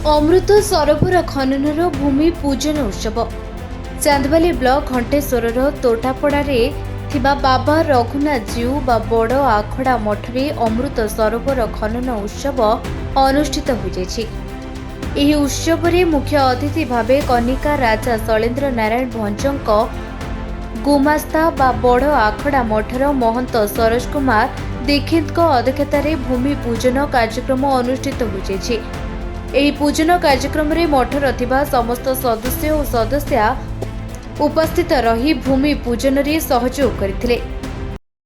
अमृत सरोवर खननर भूमि पूजन उत्सव चांदबाली ब्लॉक घंटेश्वर तोटापड़े बाबा रघुनाथ जीउ बा बड़ आखड़ा मठरे अमृत सरोवर खनन उत्सव अनुष्ठित होई। उत्सव रे मुख्य अतिथि भावे कनिका राजा शैलेन्द्र नारायण भंजक गुमास्ता बा बड़ आखड़ा मठर महंत सरोज कुमार दीक्षित अध्यक्षतार भूमि पूजन कार्यक्रम अनुष्ठित होई। ଏହି ପୂଜନ କାର୍ଯ୍ୟକ୍ରମରେ ମଠର ଥିବା ସମସ୍ତ ସଦସ୍ୟ ଓ ସଦସ୍ୟା ଉପସ୍ଥିତ ରହି ଭୂମି ପୂଜନରେ ସହଯୋଗ କରିଥିଲେ।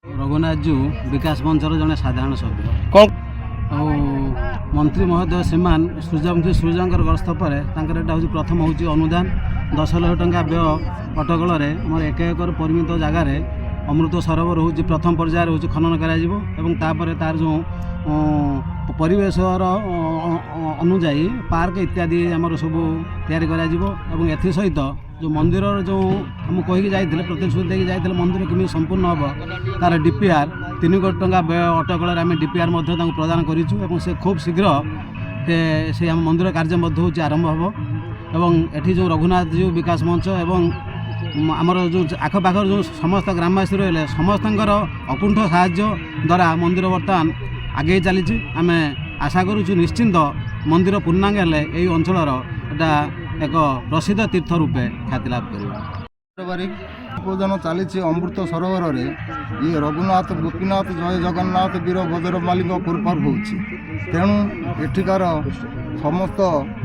रघुनाथ जीउ विकास मंचर जड़े साधारण सभ्य मंत्री महोदय श्रीमान सूर्यवंशी सूर्यंकर गस्त पर प्रथम हूँ अनुदान 10 लाख टंका व्यय अटकल मोर 1 एकर परिमित जगार अमृत सरोवर हूँ प्रथम पर्यायर हूँ खनन कर तार जो परिवेशर अनुजाई पार्क इत्यादि आमर सब तैयारी कर सहित जो मंदिर जो हम कहीकि जाइए प्रतिश्रुति देकी जाइए मंदिर केमी संपूर्ण हम तार डीपीआर 3 कोटी टंका व्यय अटकल आम डीपीआर प्रदान करूँ से खूब शीघ्र से आम मंदिर कार्य हूँ आरंभ हम एटी जो रघुनाथ जीउ विकास मंच एवं आमर जो आखपाखर जो समस्त ग्रामवासी रहे समस्त अकुंठ साहाय्य द्वारा मंदिर बर्तमान आगे चली आम आशा करुँ निश्चिंत मंदिर पूर्णांग हेले यही अंचलर एटा एक प्रसिद्ध तीर्थ रूपे ख्याति लाभ कर पूजन चली अमृत सरोवर रे ये रघुनाथ गोपीनाथ जय जगन्नाथ वीर बजरंगबली कृपा हो तेणु एठिकार समस्त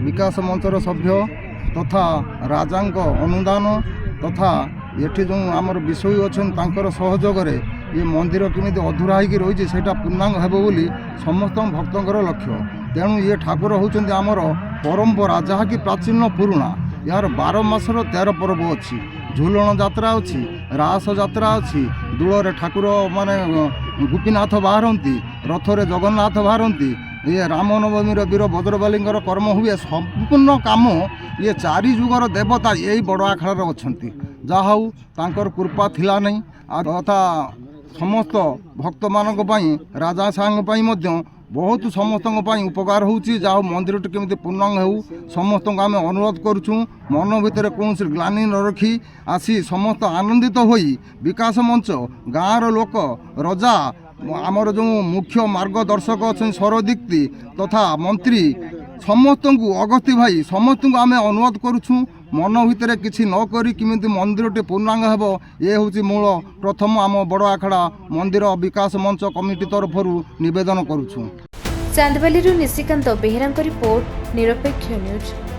विकास मंचर सभ्य तथा राजा अनुदान तथा ये जो आमर विषय अच्छा सहयोग ये मंदिर केमी अधूरा होगी रही है पूर्णांग हेब बोली समस्त भक्तर लक्ष्य तेणु ये ठाकुर होउछन्ति आमर परंपरा जहाँकि प्राचीन पुराणा यार 12 मासर 13 पर्व अच्छी झुलन यात्रा अच्छी रास यात्रा अच्छी दूल ठाकुर माने गोपीनाथ बाहरती रथरे जगन्नाथ बाहरती ये रामनवमी वीर बजरंगबली कर्म हुए संपूर्ण काम ये 4 जुगर देवता यही बड़ आखड़ार अच्छी जहा हूँ तांकर कृपा थिला नहीं तथा समस्त भक्त मानक पई राजा सांग पई बहुत समस्त उपकार होउची जाओ मंदिर केमी पूर्णांग हो समस्त आम अनुरोध करुँ मन भितर कौन ग्लानि न रखी आसी समस्त आनंदित होई विकास मंच गाँवर लोक रजा आमर जो मुख्य मार्गदर्शक अच्छा सरदीप्ति तथा मंत्री समस्त को अगस्ती भाई समस्त को आम अनुरोध करुँ मन भितर किसी नक किमिति मंदिर टे पूर्णांग हेब ये हूँ मूल प्रथम आम बड़ आखड़ा मंदिर विकास मंच कमिटी तरफ निवेदन करुँ। चांदबाली निशिकांत बेहेरा रिपोर्ट निरपेक्ष न्यूज।